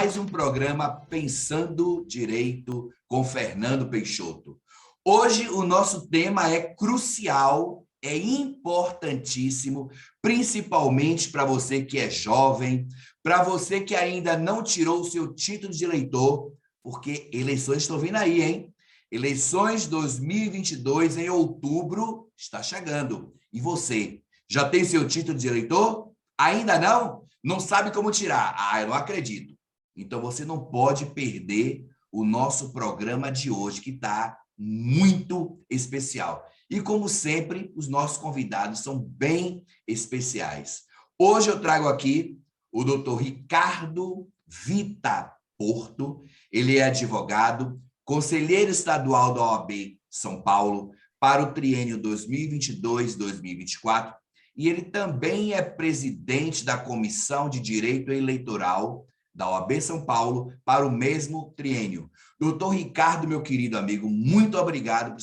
mais um programa Pensando Direito com Fernando Peixoto. Hoje o nosso tema é crucial, é importantíssimo, principalmente para você que é jovem, para você que ainda não tirou o seu título de eleitor, porque eleições estão vindo aí, hein? Eleições 2022 em outubro está chegando. E você, já tem seu título de eleitor? Ainda não? Não sabe como tirar? Ah, eu não acredito. Então você não pode perder o nosso programa de hoje, que está muito especial. E como sempre, os nossos convidados são bem especiais. Hoje eu trago aqui o doutor Ricardo Vita Porto. Ele é advogado, conselheiro estadual da OAB São Paulo para o triênio 2022-2024, e ele também é presidente da Comissão de Direito Eleitoral da OAB São Paulo para o mesmo triênio. Doutor Ricardo, meu querido amigo, muito obrigado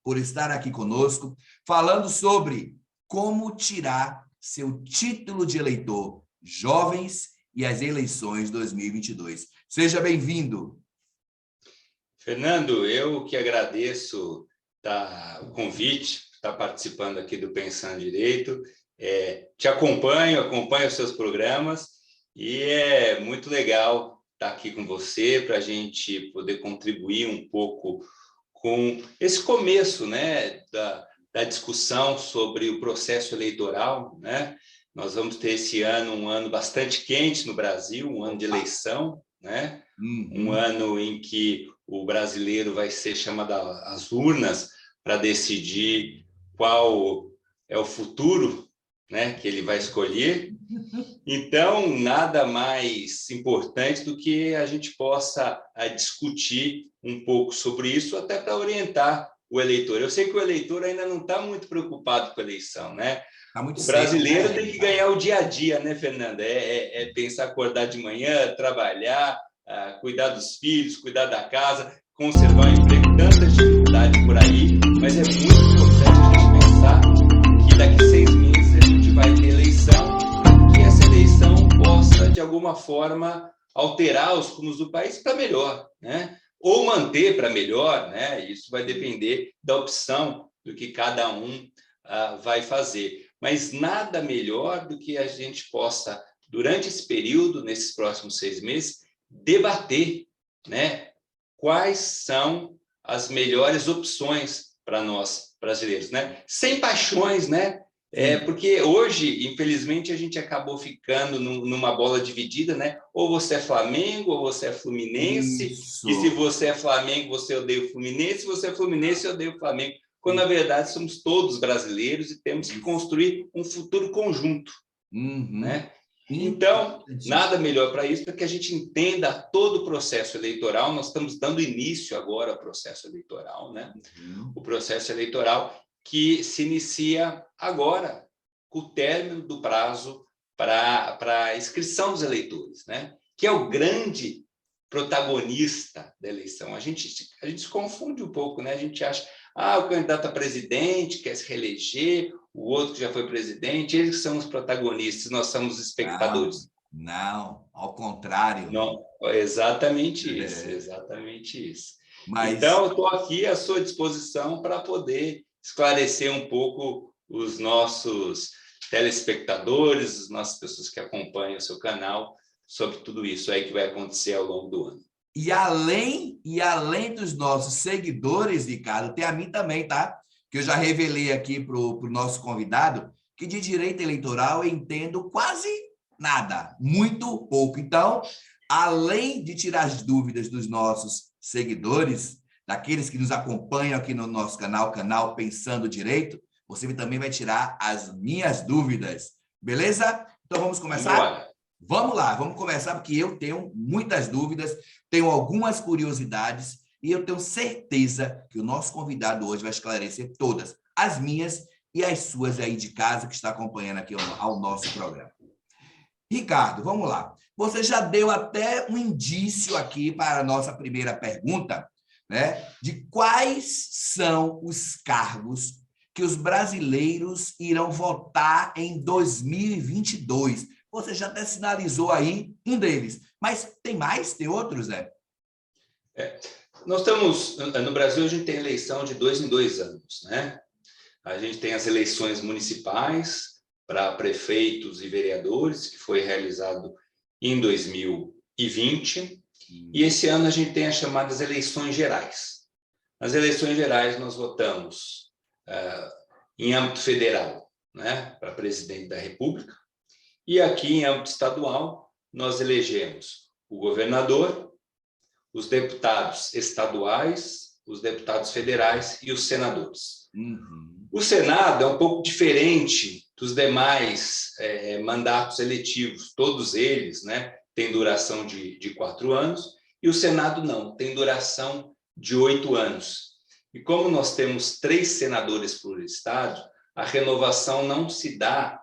por estar aqui conosco, falando sobre como tirar seu título de eleitor, jovens e as eleições 2022. Seja bem-vindo. Fernando, eu que agradeço o convite, estar participando aqui do Pensando Direito. Te acompanho os seus programas e é muito legal estar aqui com você para a gente poder contribuir um pouco com esse começo, né, da discussão sobre o processo eleitoral, né? Nós vamos ter esse ano um ano bastante quente no Brasil, um ano de eleição, né? Um ano em que o brasileiro vai ser chamado às urnas para decidir qual é o futuro, né, que ele vai escolher. Então, nada mais importante do que a gente possa discutir um pouco sobre isso, até para orientar o eleitor. Eu sei que o eleitor ainda não está muito preocupado com a eleição, né? Tá muito o brasileiro cedo, né? Tem que ganhar o dia a dia, né, Fernanda? Pensar, acordar de manhã, trabalhar, cuidar dos filhos, cuidar da casa, conservar o emprego, tanta dificuldade por aí, mas é muito importante a gente pensar que daqui a 6 meses a gente vai ter eleição, que essa eleição possa, de alguma forma, alterar os rumos do país para melhor, né? Ou manter para melhor, né? Isso vai depender da opção do que cada um vai fazer. Mas nada melhor do que a gente possa, durante esse período, nesses próximos 6 meses, debater, né, quais são as melhores opções para nós brasileiros, né? Sem paixões, né? Porque hoje, infelizmente, a gente acabou ficando numa bola dividida, né? Ou você é Flamengo, ou você é Fluminense. Isso. E se você é Flamengo, você odeia o Fluminense. Se você é Fluminense, odeia o Flamengo. Quando, na verdade, somos todos brasileiros e temos que construir um futuro conjunto, né? Então, nada melhor para isso, para que a gente entenda todo o processo eleitoral. Nós estamos dando início agora ao processo eleitoral, né? O processo eleitoral que se inicia agora, com o término do prazo para a inscrição dos eleitores, né? Que é o grande protagonista da eleição. A gente se confunde um pouco, né? A gente acha, o candidato a presidente quer se reeleger, o outro que já foi presidente, eles são os protagonistas, nós somos os espectadores. Não, ao contrário. Não, exatamente isso. Mas... Então, eu estou aqui à sua disposição para poder esclarecer um pouco os nossos telespectadores, as nossas pessoas que acompanham o seu canal, sobre tudo isso aí que vai acontecer ao longo do ano. E além dos nossos seguidores, Ricardo, tem a mim também, tá? Que eu já revelei aqui para o nosso convidado, que de direito eleitoral eu entendo quase nada, muito pouco. Então, além de tirar as dúvidas dos nossos seguidores, daqueles que nos acompanham aqui no nosso canal Pensando Direito, você também vai tirar as minhas dúvidas, beleza? Então, vamos começar? Vamos lá, vamos começar, porque eu tenho muitas dúvidas, tenho algumas curiosidades e eu tenho certeza que o nosso convidado hoje vai esclarecer todas, as minhas e as suas aí de casa que está acompanhando aqui ao nosso programa. Ricardo, vamos lá. Você já deu até um indício aqui para a nossa primeira pergunta, né, de quais são os cargos que os brasileiros irão votar em 2022. Você já até sinalizou aí um deles. Mas tem mais? Tem outros, né? Nós estamos, no Brasil, a gente tem eleição de 2 em 2 anos, né? A gente tem as eleições municipais para prefeitos e vereadores, que foi realizado em 2020, e esse ano a gente tem as chamadas eleições gerais. Nas eleições gerais, nós votamos em âmbito federal, né, para presidente da República, e aqui em âmbito estadual, nós elegemos o governador, os deputados estaduais, os deputados federais e os senadores. O Senado é um pouco diferente dos demais mandatos eletivos, todos eles, né, têm duração de 4 anos, e o Senado não, tem duração de 8 anos. E como nós temos 3 senadores por estado, a renovação não se dá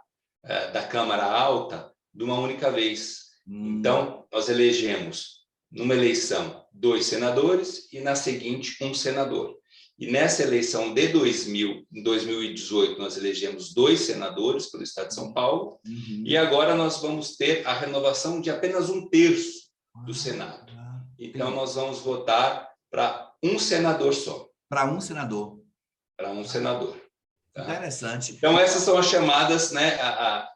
da Câmara Alta de uma única vez. Então, nós elegemos, numa eleição, 2 senadores e, na seguinte, 1 senador. E nessa eleição de 2018, nós elegemos 2 senadores pelo estado de São Paulo, e agora nós vamos ter a renovação de apenas 1/3 do Senado. Então, nós vamos votar para 1 senador só. Para 1 senador. Para 1 senador. Tá? Interessante. Então, essas são as chamadas, né?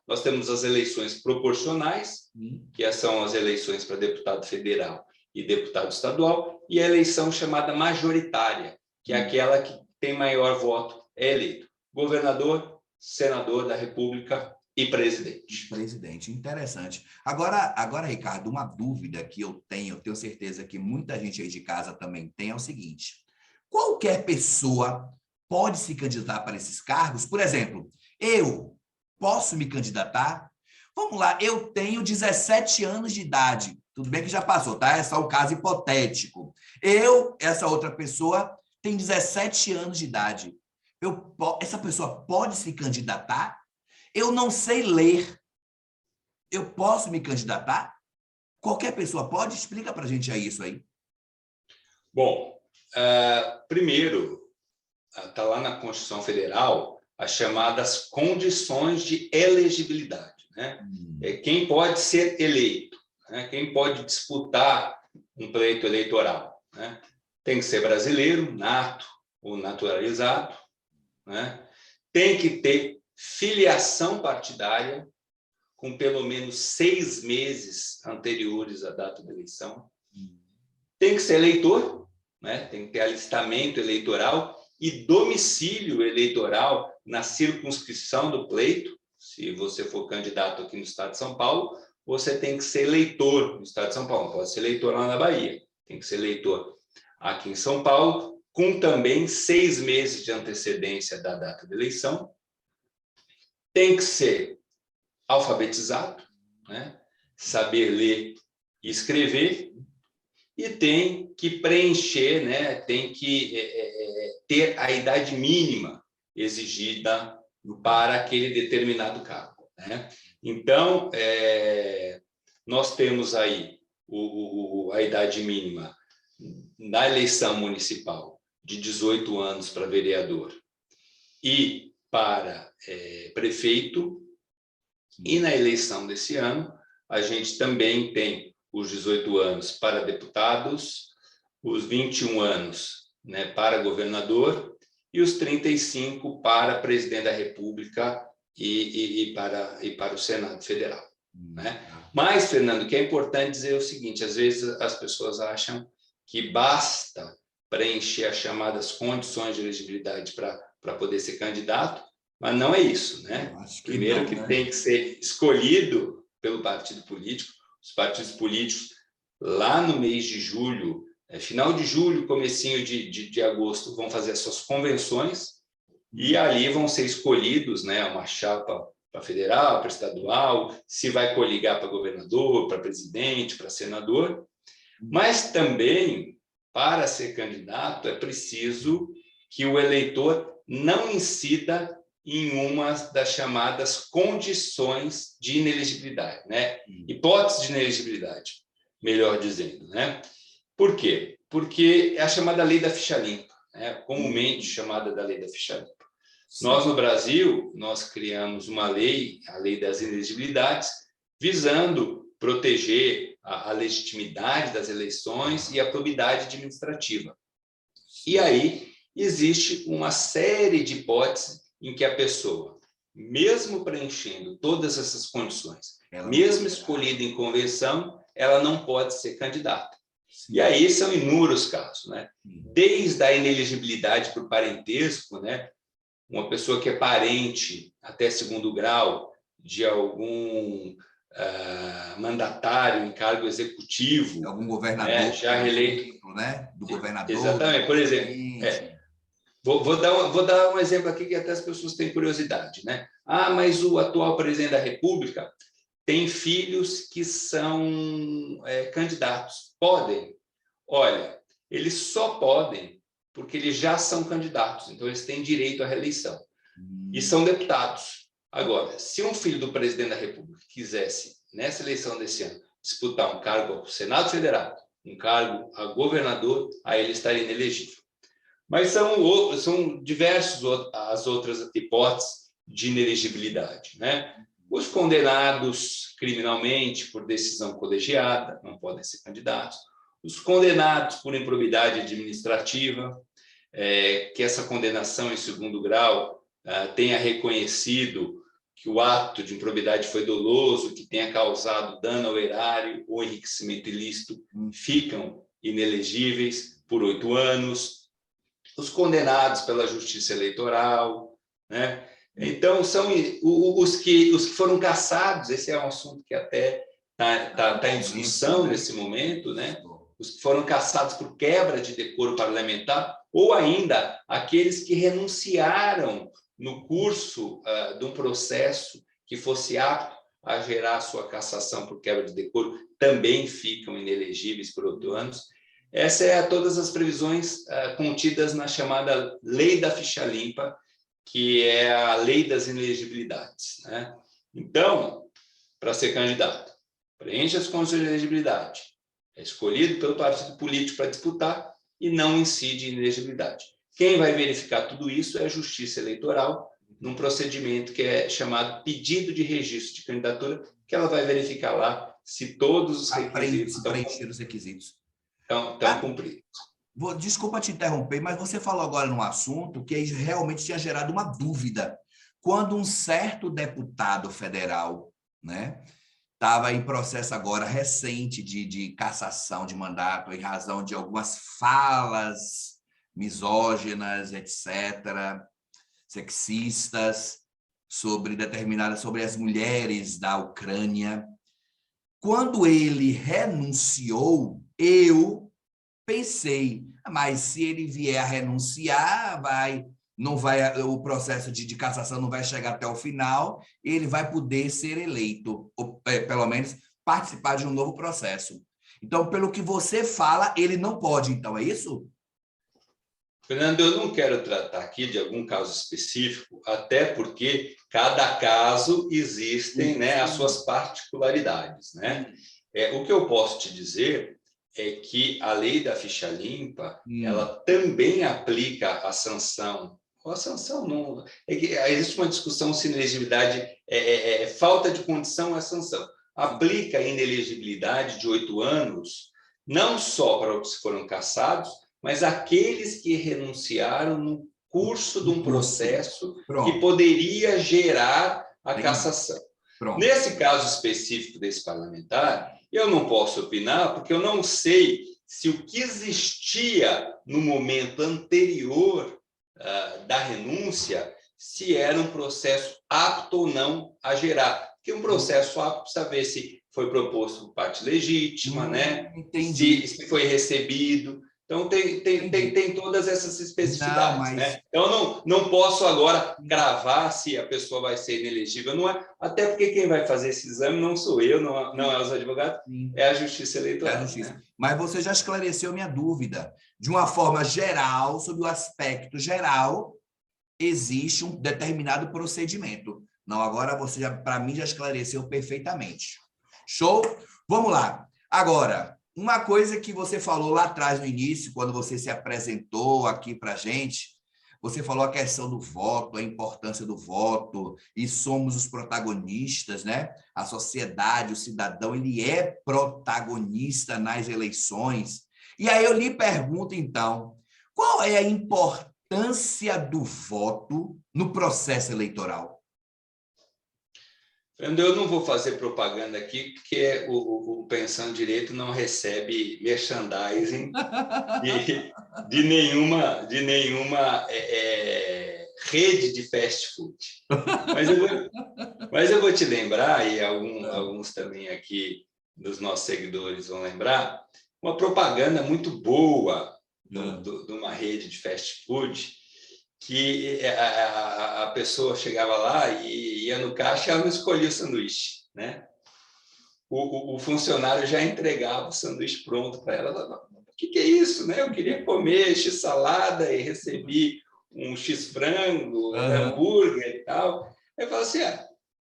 Nós temos as eleições proporcionais, que são as eleições para deputado federal e deputado estadual, e a eleição chamada majoritária, que é aquela que tem maior voto, é eleito governador, senador da República e presidente. Presidente, interessante. Agora, Ricardo, uma dúvida que eu tenho certeza que muita gente aí de casa também tem, é o seguinte: qualquer pessoa pode se candidatar para esses cargos? Por exemplo, eu posso me candidatar? Vamos lá, eu tenho 17 anos de idade. Tudo bem que já passou, tá? É só um caso hipotético. Essa outra pessoa, tem 17 anos de idade. Essa pessoa pode se candidatar? Eu não sei ler. Eu posso me candidatar? Qualquer pessoa pode? Explica para a gente aí isso aí. Bom, primeiro, está lá na Constituição Federal as chamadas condições de elegibilidade, né? Quem pode ser eleito, né? Quem pode disputar um pleito eleitoral, né? Tem que ser brasileiro, nato ou naturalizado, né? Tem que ter filiação partidária com pelo menos 6 meses anteriores à data da eleição. Tem que ser eleitor, né? Tem que ter alistamento eleitoral e domicílio eleitoral na circunscrição do pleito. Se você for candidato aqui no estado de São Paulo, você tem que ser eleitor no estado de São Paulo. Não pode ser eleitor lá na Bahia. Tem que ser eleitor aqui em São Paulo, com também 6 meses de antecedência da data da eleição. Tem que ser alfabetizado, né? Saber ler e escrever, e tem que preencher, né? Tem que ter a idade mínima exigida para aquele determinado cargo, né? Então, nós temos aí a idade mínima na eleição municipal de 18 anos para vereador e para prefeito, e na eleição desse ano a gente também tem os 18 anos para deputados, os 21 anos, né, para governador e os 35 para presidente da República e para o Senado Federal, né? Mas, Fernando, o que é importante dizer é o seguinte: às vezes as pessoas acham que basta preencher as chamadas condições de elegibilidade para poder ser candidato, mas não é isso, né? Primeiro que tem que ser escolhido pelo partido político. Os partidos políticos, lá no mês de julho, final de julho, comecinho de agosto, vão fazer as suas convenções e ali vão ser escolhidos, né, uma chapa para federal, para estadual, se vai coligar para governador, para presidente, para senador. Mas também, para ser candidato, é preciso que o eleitor não incida em uma das chamadas condições de inelegibilidade, né? Hipótese de inelegibilidade, melhor dizendo, né? Por quê? Porque é a chamada lei da ficha limpa, né? Comumente chamada da lei da ficha limpa. Sim. Nós, no Brasil, nós criamos uma lei, a lei das inelegibilidades, visando proteger a legitimidade das eleições e a probidade administrativa. E aí existe uma série de hipóteses em que a pessoa, mesmo preenchendo todas essas condições, mesmo escolhida em convenção, ela não pode ser candidata. Sim. E aí são inúmeros casos, né? Desde a inelegibilidade por parentesco, né? Uma pessoa que é parente até segundo grau de algum mandatário em cargo executivo, algum governador, né? Já eleito, né? Do governador. Exatamente. Por exemplo, vou dar um exemplo aqui que até as pessoas têm curiosidade, né? Ah, mas o atual presidente da República tem filhos que são candidatos. Podem? Olha, eles só podem porque eles já são candidatos, então eles têm direito à reeleição. E são deputados. Agora, se um filho do presidente da República quisesse, nessa eleição desse ano, disputar um cargo ao Senado Federal, um cargo a governador, aí ele estaria inelegível. Mas são diversas as outras hipóteses de inelegibilidade, né? Os condenados criminalmente por decisão colegiada não podem ser candidatos. Os condenados por improbidade administrativa, que essa condenação em segundo grau tenha reconhecido que o ato de improbidade foi doloso, que tenha causado dano ao erário ou enriquecimento ilícito, ficam inelegíveis por 8 anos. Os condenados pela Justiça Eleitoral, né? Então, são os que foram cassados, esse é um assunto que até está em discussão nesse momento, né? Os que foram cassados por quebra de decoro parlamentar, ou ainda aqueles que renunciaram no curso de um processo que fosse apto a gerar sua cassação por quebra de decoro, também ficam inelegíveis por 8 anos. Essas são todas as previsões contidas na chamada Lei da Ficha Limpa, que é a Lei das Inelegibilidades, né? Então, para ser candidato, preenche as condições de elegibilidade, é escolhido pelo partido político para disputar e não incide em inelegibilidade. Quem vai verificar tudo isso é a Justiça Eleitoral, num procedimento que é chamado pedido de registro de candidatura, que ela vai verificar lá se todos os requisitos estão cumpridos. Desculpa te interromper, mas você falou agora num assunto que realmente tinha gerado uma dúvida. Quando um certo deputado federal, né, estava em processo agora recente de cassação de mandato em razão de algumas falas misóginas, etc., sexistas, sobre as mulheres da Ucrânia. Quando ele renunciou, eu pensei, mas se ele vier a renunciar, o processo de cassação não vai chegar até o final, ele vai poder ser eleito, ou pelo menos participar de um novo processo. Então, pelo que você fala, ele não pode, então, é isso? Fernando, eu não quero tratar aqui de algum caso específico, até porque cada caso existem, né, as suas particularidades, né? O que eu posso te dizer é que a Lei da Ficha Limpa, ela também aplica a sanção. A sanção não... existe uma discussão se inelegibilidade é falta de condição à sanção. Aplica a inelegibilidade de 8 anos, não só para os que foram cassados, mas aqueles que renunciaram no curso de um processo que poderia gerar a cassação. Nesse caso específico desse parlamentar, eu não posso opinar, porque eu não sei se o que existia no momento anterior da renúncia, se era um processo apto ou não a gerar. Porque um processo apto precisa ver se foi proposto por parte legítima, né? Se foi recebido. Então, tem todas essas especificidades, né? Então, não posso agora cravar se a pessoa vai ser inelegível, não é? Até porque quem vai fazer esse exame não sou eu, não é os advogados, é a Justiça Eleitoral. É a Justiça. Né? Mas você já esclareceu minha dúvida. De uma forma geral, sobre o aspecto geral, existe um determinado procedimento. Não, agora você, para mim, já esclareceu perfeitamente. Show? Vamos lá. Agora... uma coisa que você falou lá atrás, no início, quando você se apresentou aqui para a gente, Você falou a questão do voto, a importância do voto, e somos os protagonistas, né? A sociedade, o cidadão, ele é protagonista nas eleições. E aí eu lhe pergunto, então, qual é a importância do voto no processo eleitoral? Fernando, eu não vou fazer propaganda aqui, porque o Pensando Direito não recebe merchandising de nenhuma rede de fast food. Mas eu vou te lembrar, e alguns também aqui dos nossos seguidores vão lembrar, uma propaganda muito boa de uma rede de fast food, que a pessoa chegava lá e ia no caixa e ela não escolhia o sanduíche, né? O funcionário já entregava o sanduíche pronto para ela. O que é isso, né? Eu queria comer x-salada e recebi um x-frango, hambúrguer e tal. Aí eu falo assim,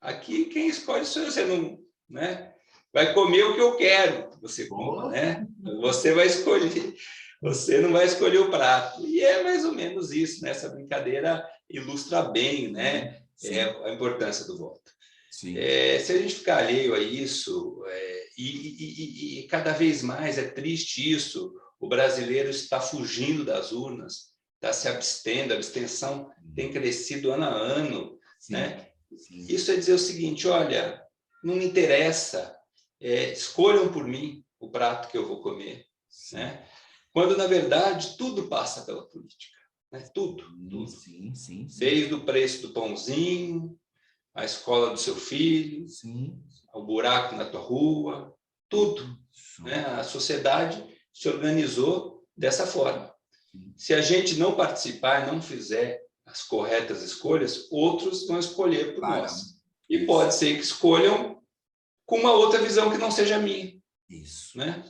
aqui quem escolhe sou eu, você não, né? Vai comer o que eu quero que você coma, né? Você vai escolher. Você não vai escolher o prato. E é mais ou menos isso, né? Essa brincadeira ilustra bem, né? A importância do voto. Se a gente ficar alheio a isso, e cada vez mais é triste isso, o brasileiro está fugindo das urnas, está se abstendo, a abstenção tem crescido ano a ano, né? Isso é dizer o seguinte, olha, não me interessa, escolham por mim o prato que eu vou comer, né? Quando, na verdade, tudo passa pela política. Né? Tudo. Sim. Desde o preço do pãozinho, a escola do seu filho, o buraco na tua rua, tudo. Né? A sociedade se organizou dessa forma. Se a gente não participar, não fizer as corretas escolhas, outros vão escolher por nós. E pode ser que escolham com uma outra visão que não seja a minha. Isso. Né?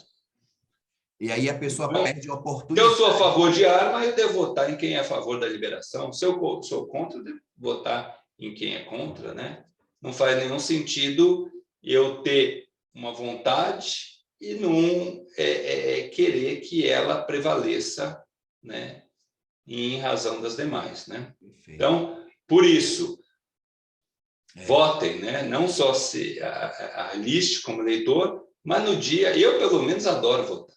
E aí a pessoa perde a oportunidade. Se eu sou a favor de arma, eu devo votar em quem é a favor da liberação. Se eu sou contra, eu devo votar em quem é contra, né? Não faz nenhum sentido eu ter uma vontade e não querer que ela prevaleça, né? Em razão das demais, né? Então, por isso, votem, né? Não só se aliste como eleitor, mas no dia, eu pelo menos adoro votar.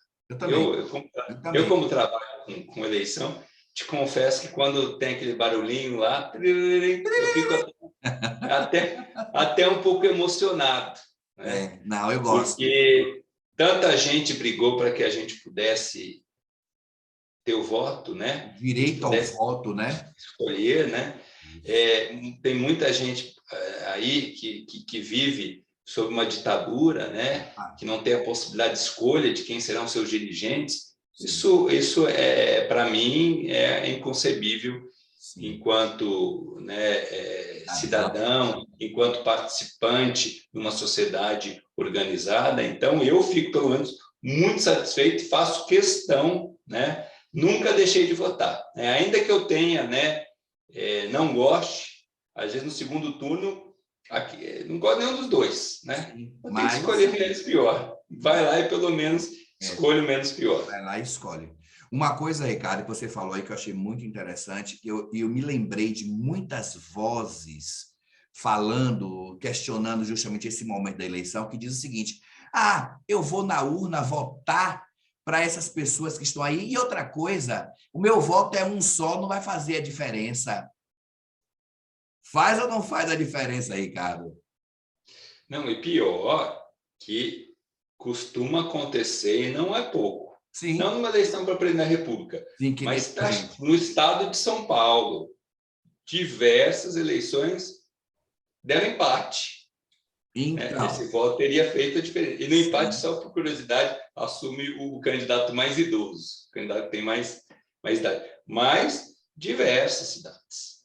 Eu como trabalho com eleição, te confesso que quando tem aquele barulhinho lá, eu fico até um pouco emocionado. Né? Não, eu gosto. Porque tanta gente brigou para que a gente pudesse ter o voto, né? Direito ao voto, né? Escolher, né? Tem muita gente aí que vive sob uma ditadura, né? Que não tem a possibilidade de escolha de quem serão seus dirigentes. Isso para mim, é inconcebível. Sim. Enquanto cidadão, enquanto participante de uma sociedade organizada. Então, eu fico, pelo menos, muito satisfeito e faço questão, né? Nunca deixei de votar. Ainda que eu tenha, não goste, às vezes no segundo turno, não gosto nenhum dos dois, né? Eu tenho que escolher menos pior. Vai lá e pelo menos escolhe o menos pior. Vai lá e escolhe. Uma coisa, Ricardo, que você falou aí que eu achei muito interessante, eu me lembrei de muitas vozes falando, questionando justamente esse momento da eleição, que diz o seguinte: eu vou na urna votar para essas pessoas que estão aí. E outra coisa, o meu voto é um só, não vai fazer a diferença. Faz ou não faz a diferença, Ricardo? Não, e pior que costuma acontecer, e não é pouco. Sim. Não numa eleição para presidente da República, mas no estado de São Paulo, diversas eleições deram empate. Então, esse voto teria feito a diferença. E no empate, só por curiosidade, assume o candidato mais idoso, o candidato que tem mais idade. Mas diversas cidades.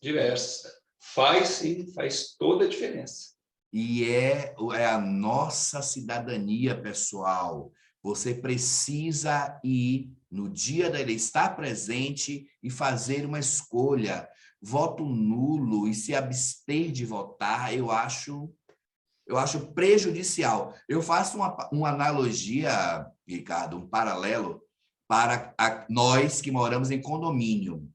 Faz sim, faz toda a diferença. E é a nossa cidadania, pessoal. Você precisa ir no dia da eleição, estar presente e fazer uma escolha. Voto nulo e se abster de votar, eu acho prejudicial. Eu faço uma analogia, Ricardo, um paralelo para nós que moramos em condomínio.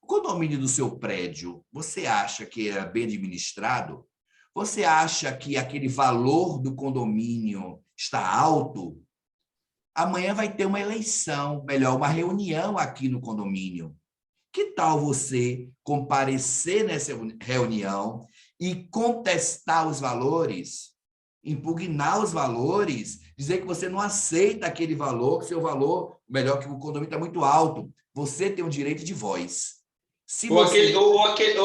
O condomínio do seu prédio, você acha que é bem administrado? Você acha que aquele valor do condomínio está alto? Amanhã vai ter uma eleição, melhor, uma reunião aqui no condomínio. Que tal você comparecer nessa reunião e contestar os valores, impugnar os valores, dizer que você não aceita aquele valor, que seu valor, melhor, que o condomínio está muito alto. Você tem o direito de voz. Se Ou você...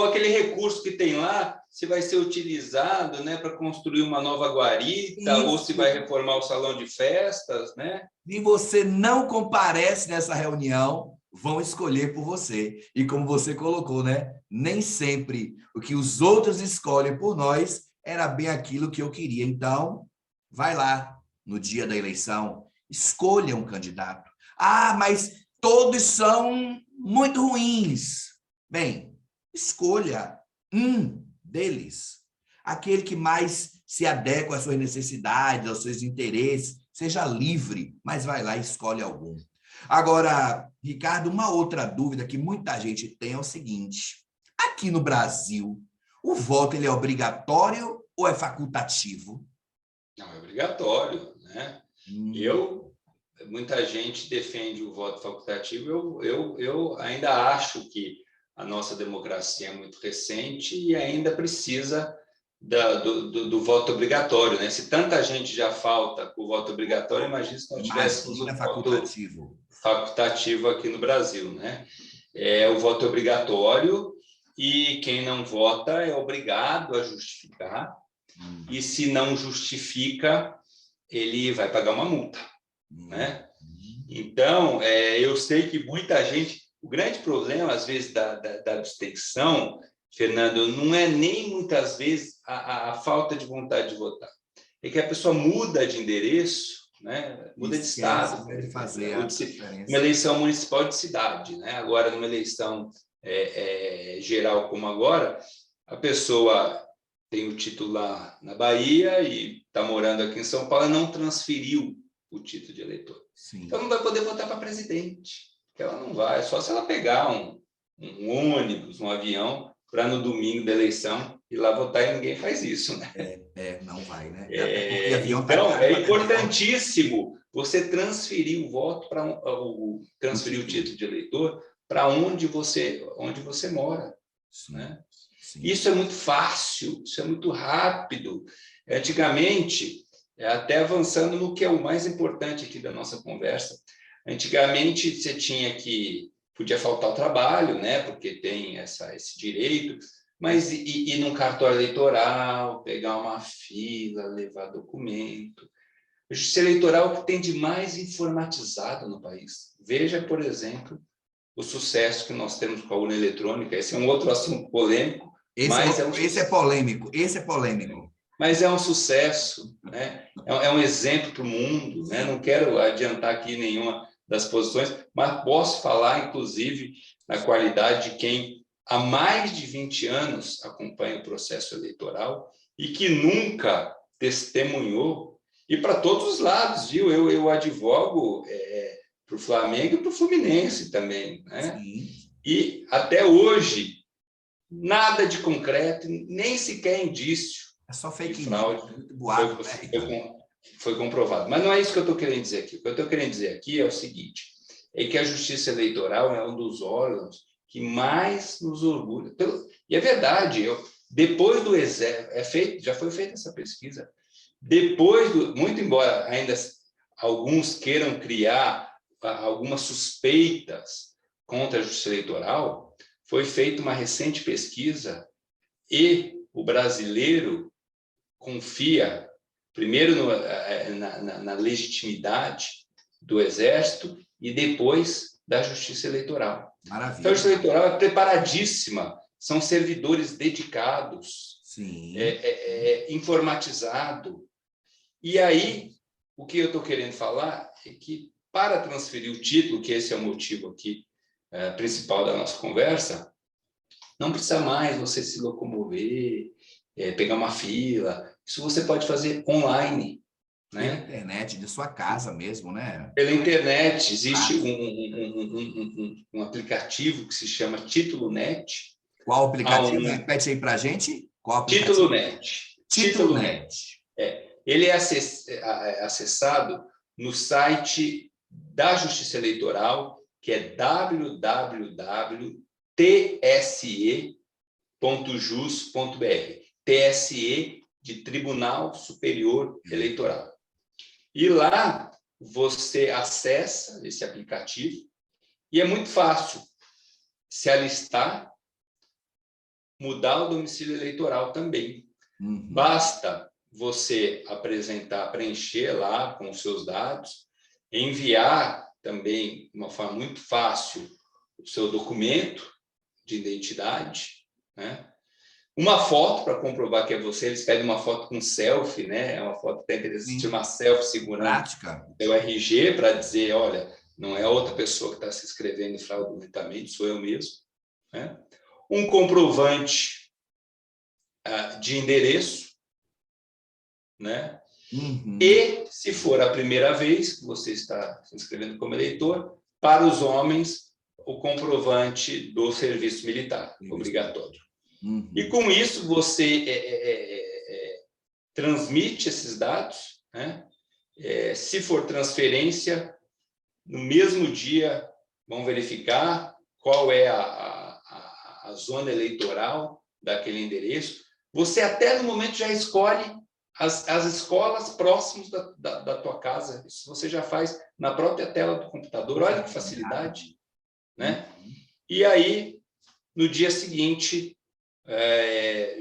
aquele recurso que tem lá, se vai ser utilizado, né, para construir uma nova guarita, Isso. ou se vai reformar o salão de festas, né? Se você não comparece nessa reunião, vão escolher por você. E como você colocou, né? Nem sempre o que os outros escolhem por nós era bem aquilo que eu queria. Então, vai lá no dia da eleição, escolha um candidato. Ah, mas todos são muito ruins. Bem, escolha um deles. Aquele que mais se adequa às suas necessidades, aos seus interesses. Seja livre, mas vai lá e escolhe algum. Agora, Ricardo, uma outra dúvida que muita gente tem é o seguinte: aqui no Brasil, o voto ele é obrigatório ou é facultativo? Não, é obrigatório, né? Muita gente defende o voto facultativo. Eu ainda acho que a nossa democracia é muito recente e ainda precisa do voto obrigatório, né? Se tanta gente já falta o voto obrigatório, imagina se nós tivéssemos o facultativo. Facultativo aqui no Brasil, né? É o voto obrigatório e quem não vota é obrigado a justificar. E se não justifica, ele vai pagar uma multa, né? Então, eu sei que muita gente... O grande problema, às vezes, da abstenção, Fernando, não é nem muitas vezes a falta de vontade de votar. É que a pessoa muda de endereço, né? Muda de estado. De fazer a diferença. Uma eleição municipal de cidade, né? Agora, numa eleição geral como agora, a pessoa tem o título lá na Bahia e está morando aqui em São Paulo e não transferiu o título de eleitor. Sim. Então, não vai poder votar para presidente, porque ela não vai. Só se ela pegar um ônibus, um avião, para no domingo da eleição ir lá votar, e ninguém faz isso, né? Não vai, né? Então, é importantíssimo você transferir o voto transferir o título de eleitor para onde você mora. Sim, né? sim. Isso é muito fácil, isso é muito rápido. Antigamente, até avançando no que é o mais importante aqui da nossa conversa, antigamente você podia faltar o trabalho, né? Porque tem esse direito, mas ir num cartório eleitoral, pegar uma fila, levar documento. A justiça eleitoral é o que tem de mais informatizado no país. Veja, por exemplo, o sucesso que nós temos com a urna eletrônica. Esse é um outro assunto polêmico. Esse é polêmico. Mas é um sucesso, né? É um exemplo para o mundo, né? Não quero adiantar aqui nenhuma das posições, mas posso falar, inclusive, na qualidade de quem há mais de 20 anos acompanha o processo eleitoral e que nunca testemunhou, e para todos os lados, viu? Eu advogo para o Flamengo e para o Fluminense também, né? Sim. E até hoje, nada de concreto, nem sequer indício é só fake de fraude foi comprovado. Mas não é isso que eu estou querendo dizer aqui. O que eu estou querendo dizer aqui é o seguinte, é que a Justiça Eleitoral é um dos órgãos que mais nos orgulha. E é verdade, depois do Exército, já foi feita essa pesquisa, muito embora ainda alguns queiram criar algumas suspeitas contra a Justiça Eleitoral, foi feita uma recente pesquisa e o brasileiro confia, primeiro, na legitimidade do Exército e depois da Justiça Eleitoral. Maravilha. Então, a Justiça Eleitoral é preparadíssima, são servidores dedicados, informatizado. E aí, o que eu estou querendo falar é que, para transferir o título, que esse é o motivo aqui principal da nossa conversa, não precisa mais você se locomover, pegar uma fila. Isso você pode fazer online. Pela né? internet, de sua casa mesmo, né? Pela internet, existe um aplicativo que se chama Título Net. Qual aplicativo? Repete aí para a gente. Qual aplicativo? Título Net. Título Título Net. Net. Ele é acessado no site da Justiça Eleitoral, que é www.tse.jus.br. TSE de Tribunal Superior Eleitoral. E lá você acessa esse aplicativo e é muito fácil se alistar, mudar o domicílio eleitoral também. Basta você apresentar, preencher lá com os seus dados, enviar também, de uma forma muito fácil, o seu documento de identidade, né? Uma foto para comprovar que é você. Eles pedem uma foto com selfie, né? É uma foto que tem que existir uma selfie segurando o RG para dizer, olha, não é a outra pessoa que está se inscrevendo fraudulentamente, sou eu mesmo, né? Um comprovante de endereço, né? E, se for a primeira vez que você está se inscrevendo como eleitor, para os homens, o comprovante do serviço militar obrigatório. E, com isso, você transmite esses dados, né? Se for transferência, no mesmo dia, vão verificar qual é a zona eleitoral daquele endereço. Você, até no momento, já escolhe as escolas próximas da tua casa. Isso você já faz na própria tela do computador. Olha que facilidade, né? E aí, no dia seguinte,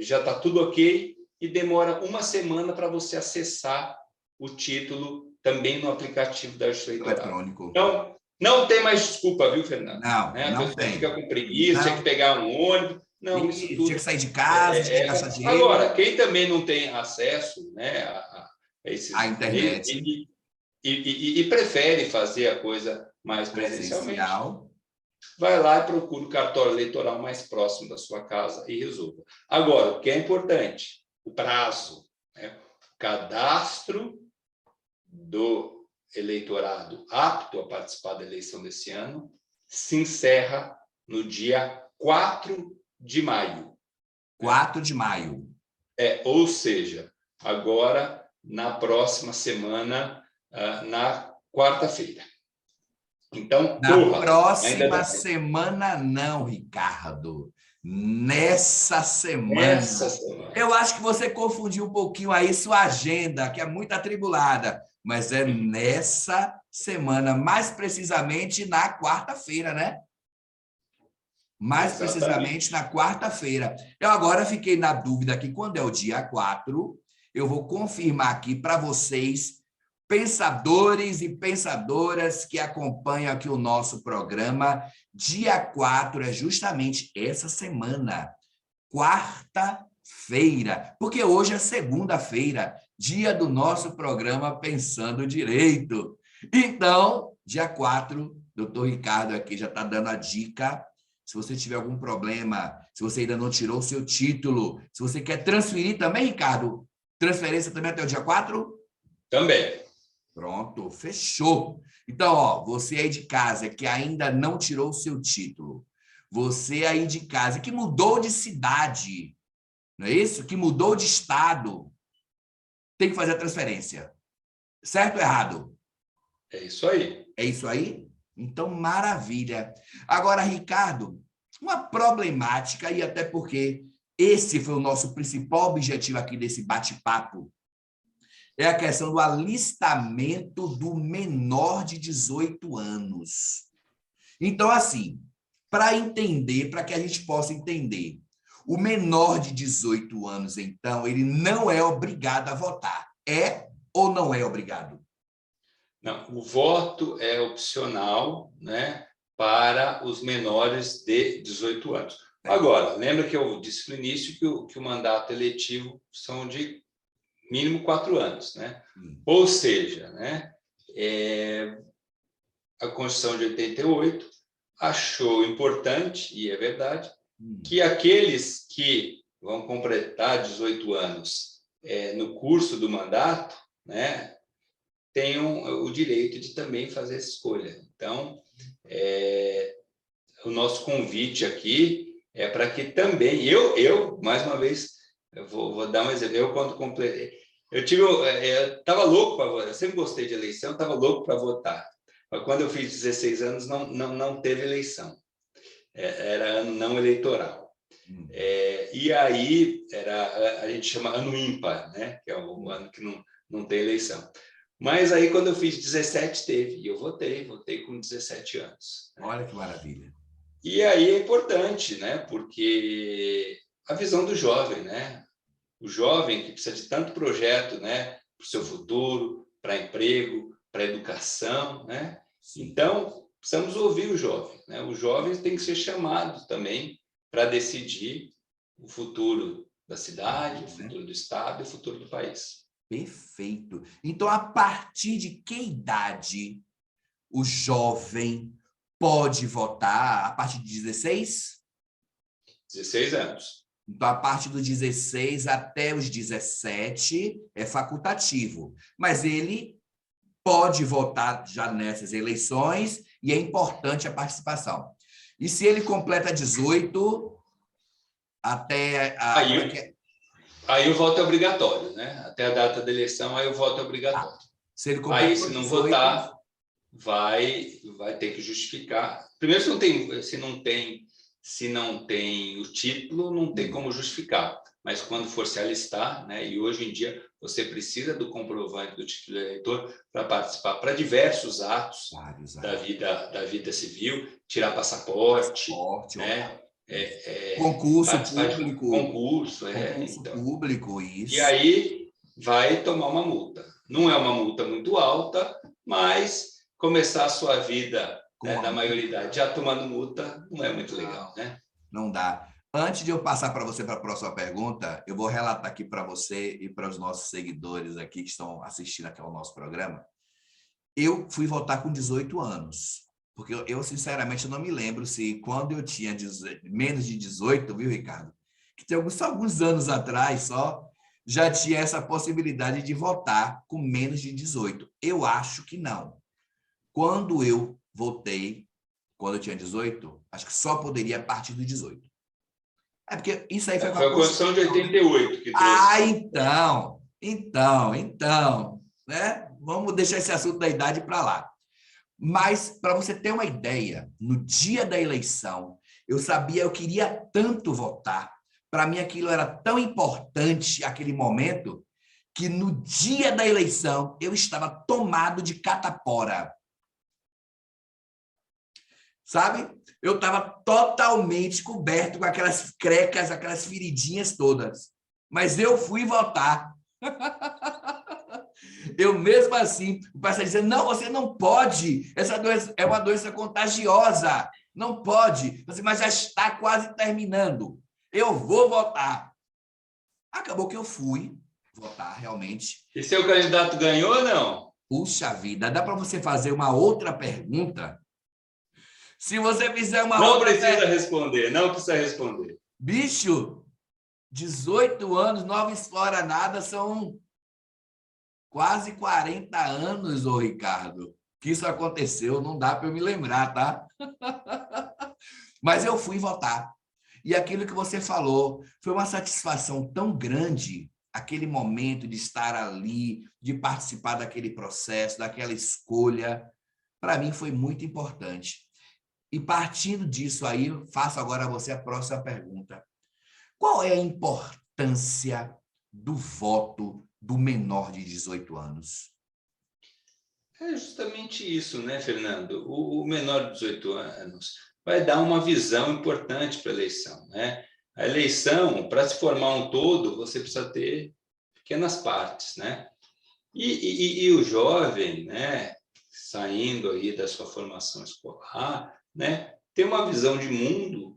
já está tudo ok e demora uma semana para você acessar o título também no aplicativo da Justiça Eleitoral. Então, não tem mais desculpa, viu, Fernando? Não, né? não A pessoa tem. fica com preguiça, tinha que pegar um ônibus. Não, isso tudo... Tinha que sair de casa, tinha que gastar dinheiro. Agora, quem também não tem acesso, né, a esses internet e prefere fazer a coisa mais presencialmente, vai lá e procura o cartório eleitoral mais próximo da sua casa e resolva. Agora, o que é importante? O prazo, né? O cadastro do eleitorado apto a participar da eleição desse ano se encerra no dia 4 de maio. 4 de maio. Ou seja, agora, na próxima semana, na quarta-feira. Então, na próxima semana não, Ricardo. Nessa semana. Eu acho que você confundiu um pouquinho aí sua agenda, que é muito atribulada, mas é nessa semana, mais precisamente na quarta-feira, né? Mais precisamente na quarta-feira. Eu agora fiquei na dúvida que quando é o dia 4, eu vou confirmar aqui para vocês, pensadores e pensadoras que acompanham aqui o nosso programa. Dia 4 é justamente essa semana, quarta-feira, porque hoje é segunda-feira, dia do nosso programa Pensando Direito. Então, dia 4, doutor Ricardo aqui já está dando a dica. Se você tiver algum problema, se você ainda não tirou o seu título, se você quer transferir também, Ricardo, transferência também até o dia 4? Também. Pronto, fechou. Então, ó, você aí de casa que ainda não tirou o seu título, você aí de casa que mudou de cidade, não é isso? Que mudou de estado, tem que fazer a transferência. Certo ou errado? É isso aí. É isso aí? Então, maravilha. Agora, Ricardo, uma problemática, e até porque esse foi o nosso principal objetivo aqui desse bate-papo, é a questão do alistamento do menor de 18 anos. Então, assim, para entender, para que a gente possa entender, o menor de 18 anos, então, ele não é obrigado a votar. É ou não é obrigado? Não, o voto é opcional, né, para os menores de 18 anos. Agora, lembra que eu disse no início que o mandato eletivo são de mínimo 4 anos, né? Ou seja, né, a Constituição de 88 achou importante, e é verdade, que aqueles que vão completar 18 anos no curso do mandato, né, tenham o direito de também fazer essa escolha. Então, o nosso convite aqui é para que também, mais uma vez, eu vou dar um exemplo, eu quando completei, eu estava louco para votar, eu sempre gostei de eleição, estava louco para votar, mas quando eu fiz 16 anos não teve eleição, era ano não eleitoral. E aí a gente chama ano ímpar, né? Que é o ano que não tem eleição. Mas aí quando eu fiz 17 teve, e eu votei com 17 anos. Olha que maravilha. E aí é importante, né? Porque a visão do jovem, né? O jovem que precisa de tanto projeto, né? Para o seu futuro, para emprego, para educação, né? Sim. Então, precisamos ouvir o jovem, né? Os jovens têm que ser chamados também para decidir o futuro da cidade, o futuro do estado e o futuro do país. Perfeito. Então, a partir de que idade o jovem pode votar? A partir de 16? 16 anos. Então, a partir dos 16 até os 17 é facultativo. Mas ele pode votar já nessas eleições e é importante a participação. E se ele completa 18, até... Aí o voto é obrigatório, né? Até a data da eleição, aí o voto é obrigatório. Se ele completa aí, se não 18, votar, vai ter que justificar. Primeiro, se não tem o título, não tem como justificar. Mas quando for se alistar, né? E hoje em dia você precisa do comprovante do título de eleitor para participar para diversos atos da vida civil, tirar passaporte, né? Concurso público. Concurso público, isso. E aí vai tomar uma multa. Não é uma multa muito alta, mas começar a sua vida da maioridade já tomando multa não é muito legal, né? Não dá. Antes de eu passar para você para a próxima pergunta, eu vou relatar aqui para você e para os nossos seguidores aqui que estão assistindo aqui ao nosso programa. Eu fui votar com 18 anos. Porque eu, sinceramente, não me lembro se quando eu tinha menos de 18, viu, Ricardo? Que tem só alguns anos atrás só, já tinha essa possibilidade de votar com menos de 18. Eu acho que não. Quando eu votei, quando eu tinha 18, acho que só poderia a partir dos 18. É porque isso aí foi a Constituição de 88 que trouxe. Então, né? Vamos deixar esse assunto da idade para lá. Mas, para você ter uma ideia, no dia da eleição, eu queria tanto votar. Para mim, aquilo era tão importante, aquele momento, que no dia da eleição, eu estava tomado de catapora. Sabe? Eu estava totalmente coberto com aquelas crecas, aquelas feridinhas todas. Mas eu fui votar. Eu mesmo assim, o pastor dizendo, não, você não pode, essa doença é uma doença contagiosa, não pode, mas já está quase terminando, eu vou votar. Acabou que eu fui votar, realmente. E seu candidato ganhou ou não? Puxa vida, dá para você fazer uma outra pergunta? Se você fizer uma não outra... Não precisa responder. Bicho, 18 anos, não explora nada, são... quase 40 anos, ô Ricardo, que isso aconteceu, não dá para eu me lembrar, tá? Mas eu fui votar. E aquilo que você falou, foi uma satisfação tão grande, aquele momento de estar ali, de participar daquele processo, daquela escolha, para mim foi muito importante. E partindo disso aí, faço agora a você a próxima pergunta. Qual é a importância do voto do menor de 18 anos? É justamente isso, né, Fernando? O menor de 18 anos vai dar uma visão importante para a eleição, né? A eleição, para se formar um todo, você precisa ter pequenas partes, né? E o jovem, né, saindo aí da sua formação escolar, né, tem uma visão de mundo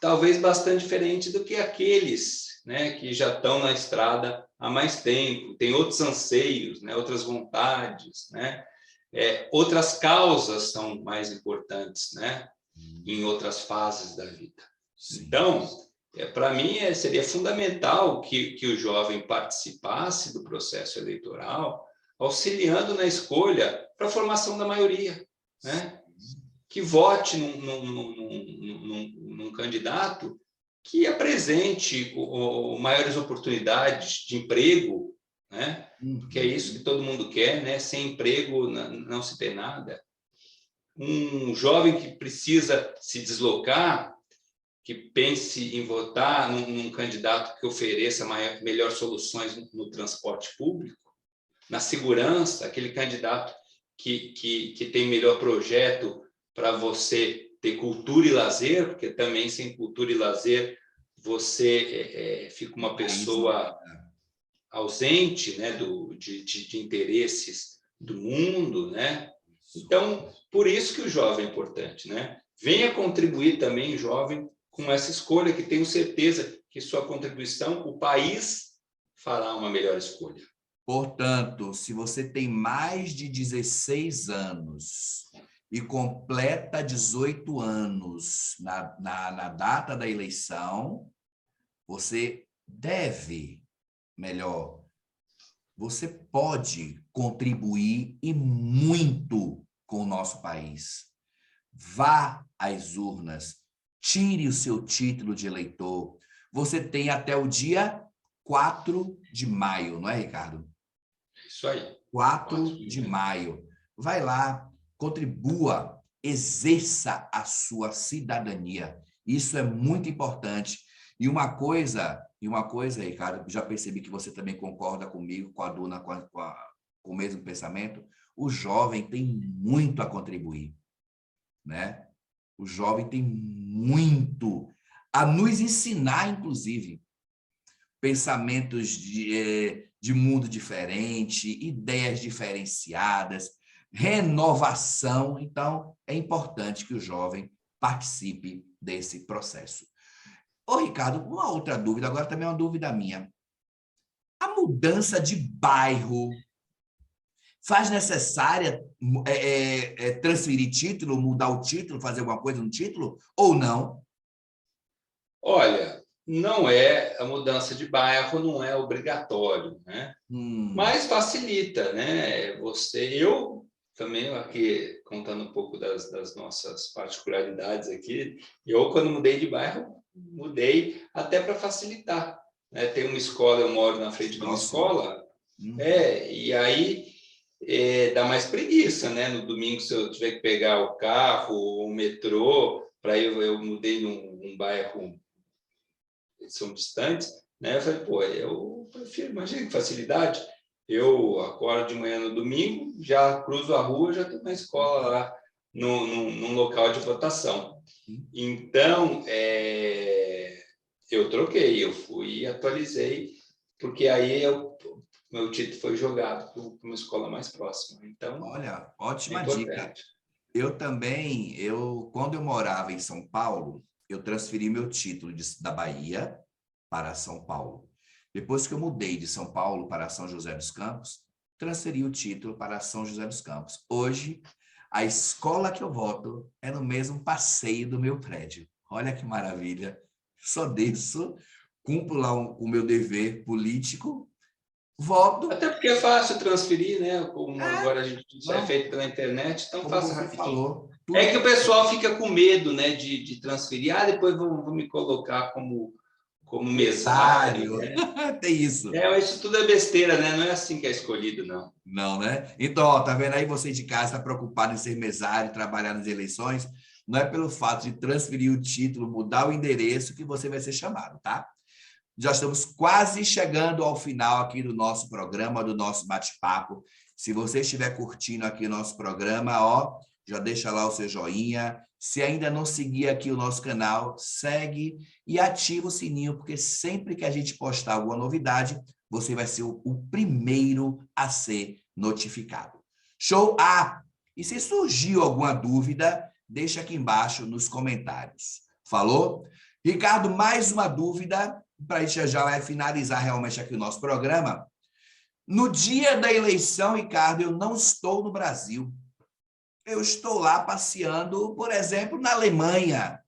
talvez bastante diferente do que aqueles, né, que já estão na estrada há mais tempo, tem outros anseios, né, outras vontades, né, outras causas são mais importantes, né, em outras fases da vida. Sim. Então, para mim, seria fundamental que o jovem participasse do processo eleitoral auxiliando na escolha para a formação da maioria, né? Que vote num candidato que apresente maiores oportunidades de emprego, né? Porque é isso que todo mundo quer, né? Sem emprego não se tem nada. Um jovem que precisa se deslocar, que pense em votar num candidato que ofereça melhores soluções no transporte público, na segurança, aquele candidato que tem melhor projeto para você ter cultura e lazer, porque também sem cultura e lazer você fica uma pessoa ausente, né, de interesses do mundo, né? Então, por isso que o jovem é importante, né? Venha contribuir também, jovem, com essa escolha, que tenho certeza que sua contribuição, o país fará uma melhor escolha. Portanto, se você tem mais de 16 anos e completa 18 anos na data da eleição, você deve, melhor, você pode contribuir e muito com o nosso país. Vá às urnas, tire o seu título de eleitor. Você tem até o dia 4 de maio, não é, Ricardo? Isso aí. 4 de maio. Vai lá, contribua, exerça a sua cidadania. Isso é muito importante. E uma coisa, Ricardo, já percebi que você também concorda comigo, com a Duna, com o mesmo pensamento. O jovem tem muito a contribuir, né? O jovem tem muito a nos ensinar, inclusive, pensamentos de mundo diferente, ideias diferenciadas, renovação. Então, é importante que o jovem participe desse processo. Ô, Ricardo, uma outra dúvida, agora também é uma dúvida minha. A mudança de bairro faz necessária transferir título, mudar o título, fazer alguma coisa no título, ou não? Olha, não é a mudança de bairro, não é obrigatório, né? Mas facilita, né? Eu também aqui contando um pouco das nossas particularidades aqui, eu quando mudei de bairro mudei até para facilitar, né? Tem uma escola, eu moro na frente de uma escola, e aí dá mais preguiça, né? No domingo, se eu tiver que pegar o carro ou o metrô, para eu mudei num bairro, são distantes, né? Eu falei, pô, eu prefiro, imagina que facilidade. Eu acordo de manhã no domingo, já cruzo a rua, já estou na escola lá, num local de votação. Então, eu troquei, eu fui e atualizei, porque aí meu título foi jogado para uma escola mais próxima. Então, olha, ótima dica. Eu também, quando eu morava em São Paulo, eu transferi meu título da Bahia para São Paulo. Depois que eu mudei de São Paulo para São José dos Campos, transferi o título para São José dos Campos. Hoje, a escola que eu voto é no mesmo passeio do meu prédio. Olha que maravilha. Só desço, cumpro lá o meu dever político, voto. Até porque é fácil transferir, né? Como agora a gente é feito pela internet, então faça rapidinho. Falou. É que o pessoal fica com medo, né, de transferir. Depois vou me colocar como mesário, né? Tem isso. Mas isso tudo é besteira, né? Não é assim que é escolhido, não. Não, né? Então, ó, tá vendo aí, você de casa está preocupado em ser mesário, trabalhar nas eleições, não é pelo fato de transferir o título, mudar o endereço que você vai ser chamado, tá? Já estamos quase chegando ao final aqui do nosso programa, do nosso bate-papo. Se você estiver curtindo aqui o nosso programa, ó, já deixa lá o seu joinha. Se ainda não seguir aqui o nosso canal, segue e ativa o sininho, porque sempre que a gente postar alguma novidade, você vai ser o primeiro a ser notificado. Show? E se surgiu alguma dúvida, deixa aqui embaixo nos comentários. Falou? Ricardo, mais uma dúvida, para a gente já vai finalizar realmente aqui o nosso programa. No dia da eleição, Ricardo, eu não estou no Brasil. Eu estou lá passeando, por exemplo, na Alemanha.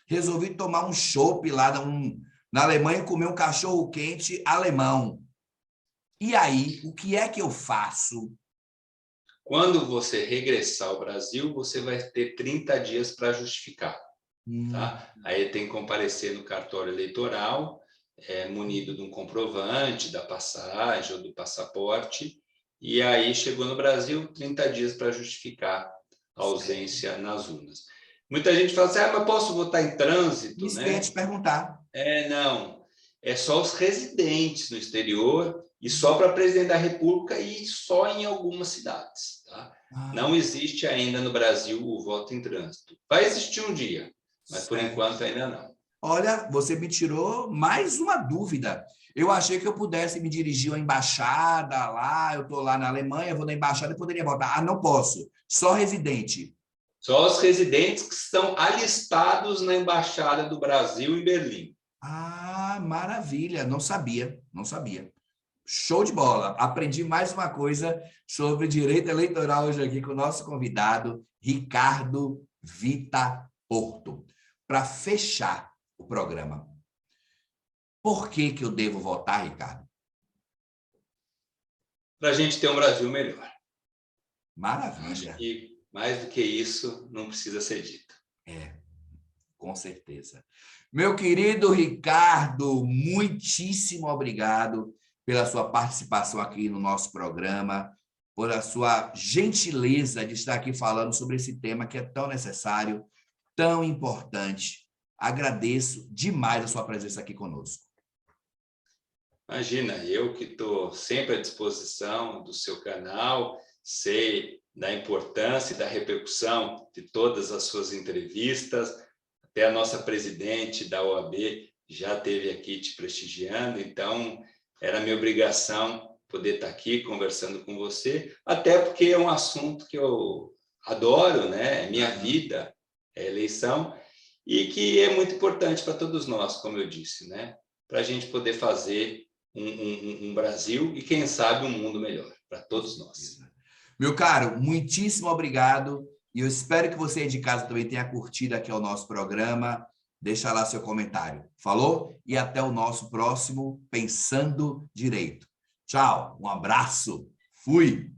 Resolvi tomar um chopp lá na Alemanha e comer um cachorro-quente alemão. E aí, o que é que eu faço? Quando você regressar ao Brasil, você vai ter 30 dias para justificar. Tá? Aí tem que comparecer no cartório eleitoral, munido de um comprovante da passagem ou do passaporte, e aí chegou no Brasil, 30 dias para justificar a ausência nas urnas. Muita gente fala assim, mas posso votar em trânsito, Isso que eu ia te né? perguntar. Não, é só os residentes no exterior e só para presidente da República e só em algumas cidades, tá? Ah, Não existe ainda no Brasil o voto em trânsito. Vai existir um dia, mas por certo. enquanto ainda não. Olha, você me tirou mais uma dúvida. Eu achei que eu pudesse me dirigir à embaixada lá, eu estou lá na Alemanha, vou na embaixada e poderia votar. Ah, não posso. Só residente. Só os residentes que estão alistados na Embaixada do Brasil em Berlim. Ah, maravilha. Não sabia, não sabia. Show de bola. Aprendi mais uma coisa sobre direito eleitoral hoje aqui com o nosso convidado, Ricardo Vita Porto. Para fechar o programa, por que que eu devo votar, Ricardo? Para a gente ter um Brasil melhor. Acho Maravilha. que mais do que isso não precisa ser dito. É, com certeza. Meu querido Ricardo, muitíssimo obrigado pela sua participação aqui no nosso programa, por a sua gentileza de estar aqui falando sobre esse tema que é tão necessário, tão importante. Agradeço demais a sua presença aqui conosco. Imagina, eu que estou sempre à disposição do seu canal, sei da importância e da repercussão de todas as suas entrevistas, até a nossa presidente da OAB já esteve aqui te prestigiando, então era minha obrigação poder estar aqui conversando com você, até porque é um assunto que eu adoro, né? É minha vida, é eleição, e que é muito importante para todos nós, como eu disse, né? Para a gente poder fazer um Brasil e, quem sabe, um mundo melhor para todos nós. Meu caro, muitíssimo obrigado. E eu espero que você aí de casa também tenha curtido aqui o nosso programa. Deixa lá seu comentário. Falou? E até o nosso próximo Pensando Direito. Tchau, um abraço. Fui.